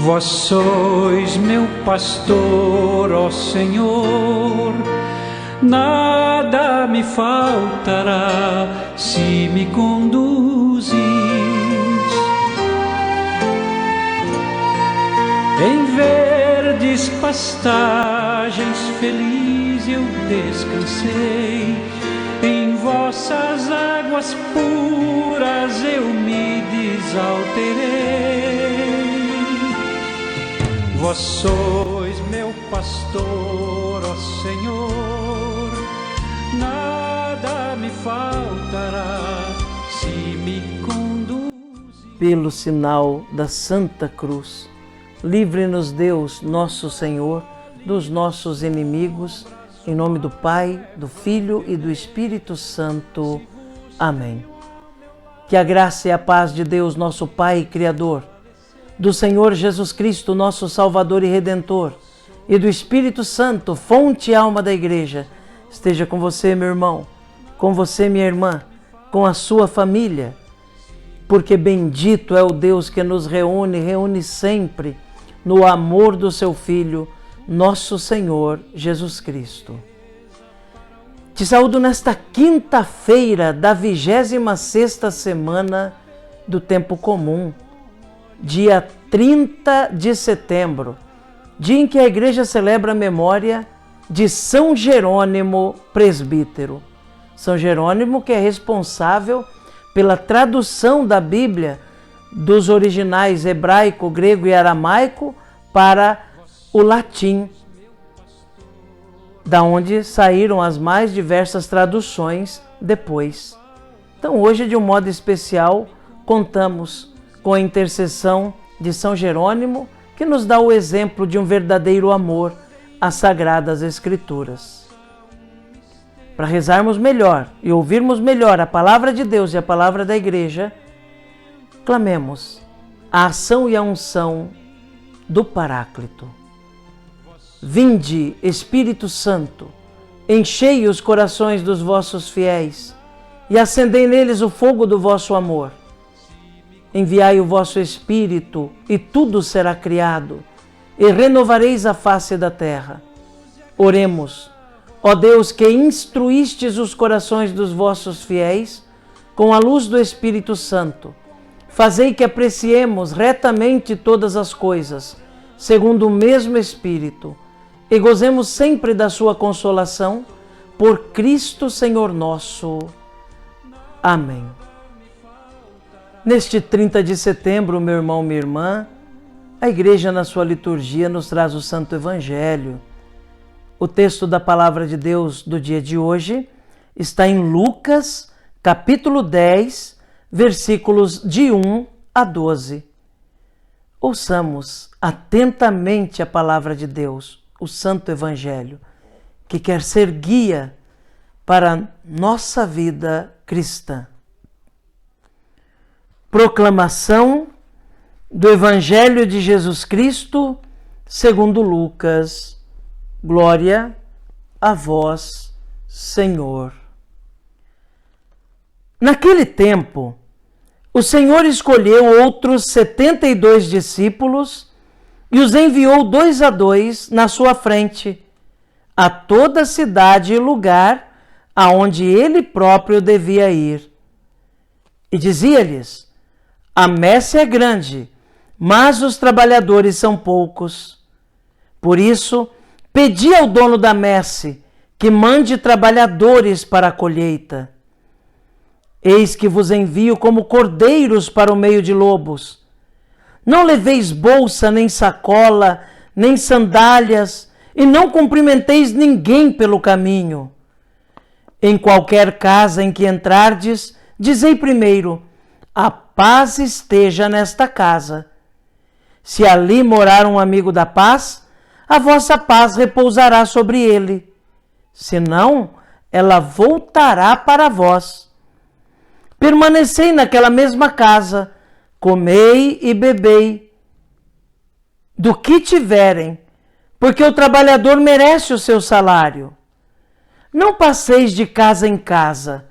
Vós sois meu pastor, ó Senhor, nada me faltará se me conduzis. Em verdes pastagens feliz eu descansei, em vossas águas puras eu me desalterei. Vós sois meu pastor, ó Senhor, nada me faltará se me conduzir. Pelo sinal da Santa Cruz, livre-nos Deus, nosso Senhor, dos nossos inimigos, em nome do Pai, do Filho e do Espírito Santo. Amém. Que a graça e a paz de Deus, nosso Pai e Criador, do Senhor Jesus Cristo, nosso Salvador e Redentor, e do Espírito Santo, fonte e alma da Igreja, esteja com você, meu irmão, com você, minha irmã, com a sua família, porque bendito é o Deus que nos reúne sempre no amor do seu Filho, nosso Senhor Jesus Cristo. Te saúdo nesta quinta-feira da 26ª semana do Tempo Comum, dia 30 de setembro, dia em que a Igreja celebra a memória de São Jerônimo Presbítero. São Jerônimo, que é responsável pela tradução da Bíblia dos originais hebraico, grego e aramaico para o latim, da onde saíram as mais diversas traduções depois. Então, hoje, de um modo especial, contamos com a intercessão de São Jerônimo, que nos dá o exemplo de um verdadeiro amor às Sagradas Escrituras. Para rezarmos melhor e ouvirmos melhor a palavra de Deus e a palavra da Igreja, clamemos a ação e a unção do Paráclito. Vinde, Espírito Santo, enchei os corações dos vossos fiéis e acendei neles o fogo do vosso amor. Enviai o vosso Espírito, e tudo será criado, e renovareis a face da terra. Oremos, ó Deus, que instruístes os corações dos vossos fiéis com a luz do Espírito Santo. Fazei que apreciemos retamente todas as coisas, segundo o mesmo Espírito, e gozemos sempre da sua consolação, por Cristo Senhor nosso. Amém. Neste 30 de setembro, meu irmão, minha irmã, a Igreja na sua liturgia nos traz o Santo Evangelho. O texto da Palavra de Deus do dia de hoje está em Lucas, capítulo 10, versículos de 1 a 12. Ouçamos atentamente a Palavra de Deus, o Santo Evangelho, que quer ser guia para a nossa vida cristã. Proclamação do Evangelho de Jesus Cristo, segundo Lucas. Glória a vós, Senhor. Naquele tempo, o Senhor escolheu outros 72 discípulos e os enviou 2 a 2 na sua frente, a toda cidade e lugar aonde ele próprio devia ir. E dizia-lhes: a messe é grande, mas os trabalhadores são poucos. Por isso, pedi ao dono da messe que mande trabalhadores para a colheita. Eis que vos envio como cordeiros para o meio de lobos. Não leveis bolsa, nem sacola, nem sandálias, e não cumprimenteis ninguém pelo caminho. Em qualquer casa em que entrardes, dizei primeiro: a paz esteja nesta casa. Se ali morar um amigo da paz, a vossa paz repousará sobre ele. Senão, ela voltará para vós. Permanecei naquela mesma casa, comei e bebei do que tiverem, porque o trabalhador merece o seu salário. Não passeis de casa em casa.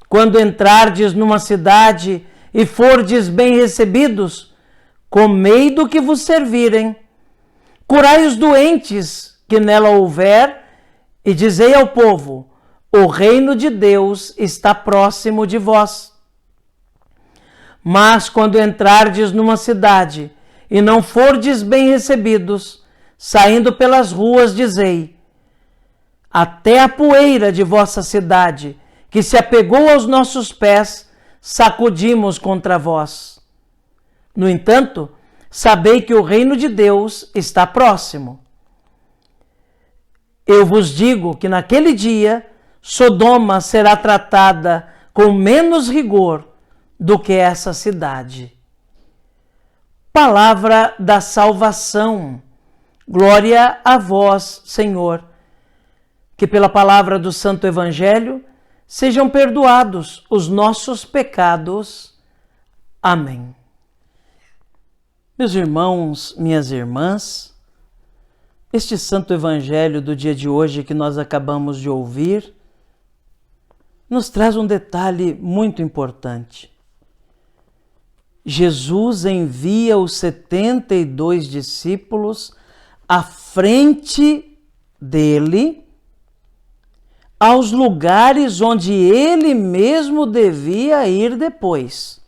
Quando entrardes numa cidade e fordes bem recebidos, comei do que vos servirem, curai os doentes que nela houver, e dizei ao povo: o reino de Deus está próximo de vós. Mas quando entrardes numa cidade e não fordes bem recebidos, saindo pelas ruas, dizei: até a poeira de vossa cidade, que se apegou aos nossos pés, sacudimos contra vós. No entanto, sabei que o reino de Deus está próximo. Eu vos digo que naquele dia Sodoma será tratada com menos rigor do que essa cidade. Palavra da salvação. Glória a vós, Senhor. Que pela palavra do Santo Evangelho sejam perdoados os nossos pecados. Amém. Meus irmãos, minhas irmãs, este Santo Evangelho do dia de hoje que nós acabamos de ouvir nos traz um detalhe muito importante. Jesus envia os 72 discípulos à frente dele, aos lugares onde ele mesmo devia ir depois.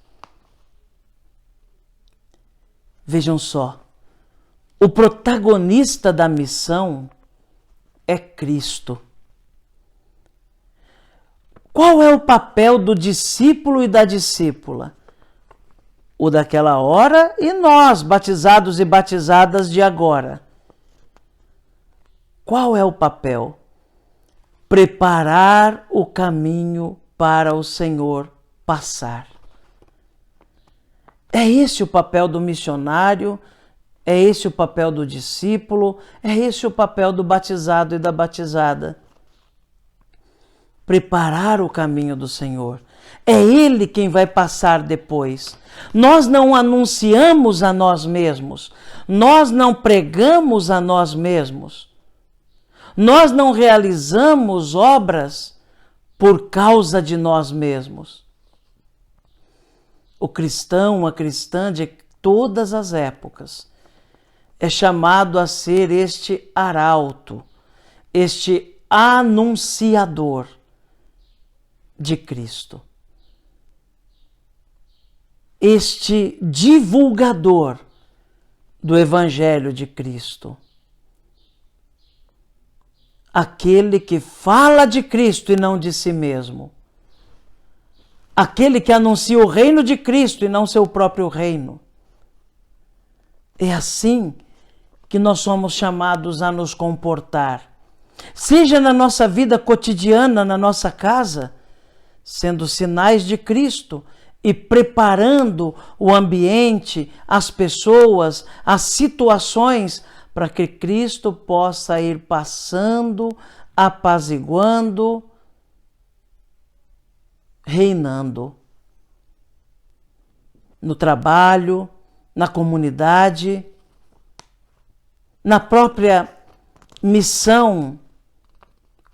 Vejam só, o protagonista da missão é Cristo. Qual é o papel do discípulo e da discípula? O daquela hora e nós, batizados e batizadas de agora. Qual é o papel? Preparar o caminho para o Senhor passar. É esse o papel do missionário, é esse o papel do discípulo, é esse o papel do batizado e da batizada. Preparar o caminho do Senhor. É Ele quem vai passar depois. Nós não anunciamos a nós mesmos, nós não pregamos a nós mesmos, nós não realizamos obras por causa de nós mesmos. O cristão, a cristã de todas as épocas, é chamado a ser este arauto, este anunciador de Cristo, este divulgador do Evangelho de Cristo, aquele que fala de Cristo e não de si mesmo, aquele que anuncia o reino de Cristo e não seu próprio reino. É assim que nós somos chamados a nos comportar, seja na nossa vida cotidiana, na nossa casa, sendo sinais de Cristo e preparando o ambiente, as pessoas, as situações, para que Cristo possa ir passando, apaziguando, reinando. No trabalho, na comunidade, na própria missão,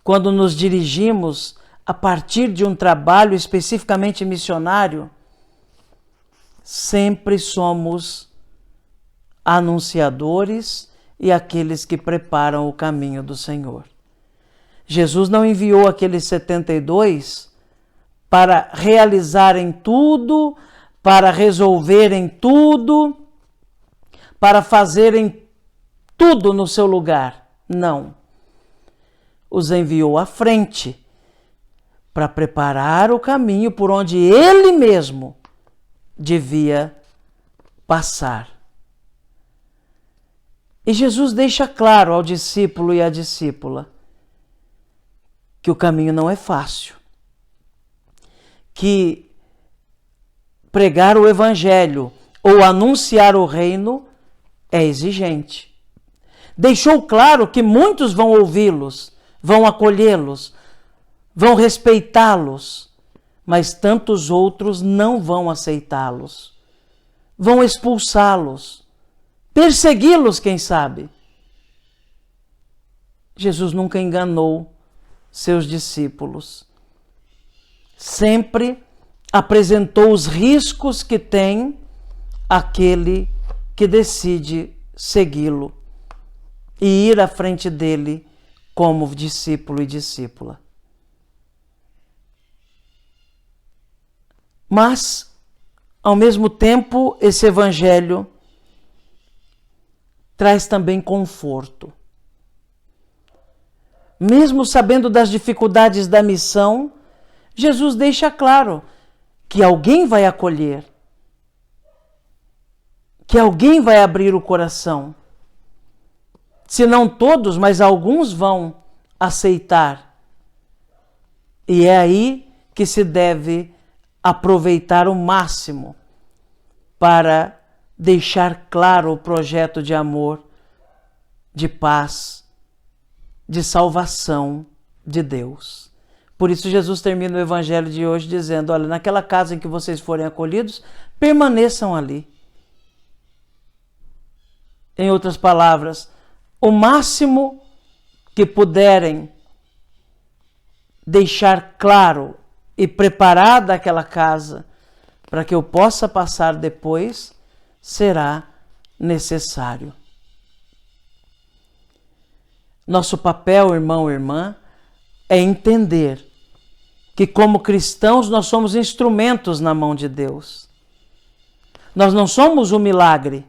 quando nos dirigimos a partir de um trabalho especificamente missionário, sempre somos anunciadores e aqueles que preparam o caminho do Senhor. Jesus não enviou aqueles 72 para realizarem tudo, para resolverem tudo, para fazerem tudo no seu lugar. Não. Os enviou à frente para preparar o caminho por onde ele mesmo devia passar. E Jesus deixa claro ao discípulo e à discípula que o caminho não é fácil, que pregar o Evangelho ou anunciar o reino é exigente. Deixou claro que muitos vão ouvi-los, vão acolhê-los, vão respeitá-los, mas tantos outros não vão aceitá-los, vão expulsá-los, persegui-los, quem sabe. Jesus nunca enganou seus discípulos. Sempre apresentou os riscos que tem aquele que decide segui-lo e ir à frente dele como discípulo e discípula. Mas, ao mesmo tempo, esse evangelho traz também conforto. Mesmo sabendo das dificuldades da missão, Jesus deixa claro que alguém vai acolher, que alguém vai abrir o coração. Se não todos, mas alguns vão aceitar. E é aí que se deve aproveitar o máximo para deixar claro o projeto de amor, de paz, de salvação de Deus. Por isso Jesus termina o evangelho de hoje dizendo: olha, naquela casa em que vocês forem acolhidos, permaneçam ali. Em outras palavras, o máximo que puderem deixar claro e preparada aquela casa para que eu possa passar depois, será necessário. Nosso papel, irmão e irmã, é entender que como cristãos nós somos instrumentos na mão de Deus. Nós não somos o milagre,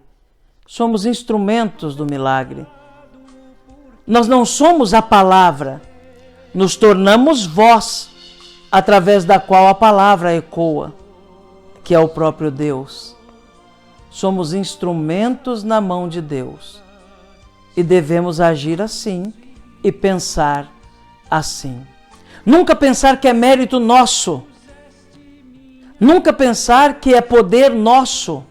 somos instrumentos do milagre. Nós não somos a palavra, nos tornamos voz através da qual a palavra ecoa, que é o próprio Deus. Somos instrumentos na mão de Deus e devemos agir assim e pensar assim. Nunca pensar que é mérito nosso, nunca pensar que é poder nosso,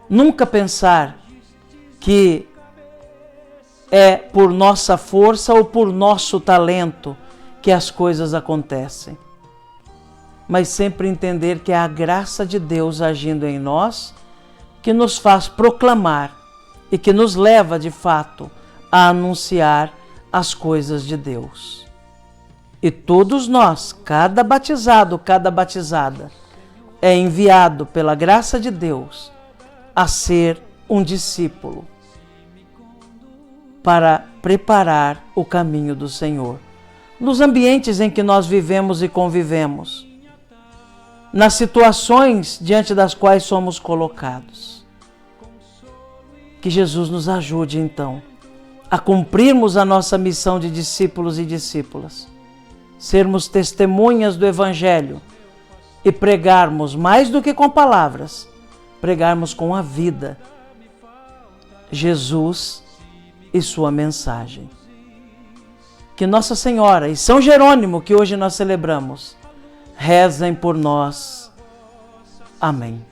nunca pensar que é por nossa força ou por nosso talento que as coisas acontecem. Mas sempre entender que é a graça de Deus agindo em nós que nos faz proclamar e que nos leva, de fato, a anunciar as coisas de Deus. E todos nós, cada batizado, cada batizada, é enviado pela graça de Deus a ser um discípulo para preparar o caminho do Senhor, nos ambientes em que nós vivemos e convivemos, nas situações diante das quais somos colocados. Que Jesus nos ajude, então, a cumprirmos a nossa missão de discípulos e discípulas, sermos testemunhas do Evangelho e pregarmos mais do que com palavras, pregarmos com a vida Jesus e sua mensagem. Que Nossa Senhora e São Jerônimo, que hoje nós celebramos, rezem por nós. Amém.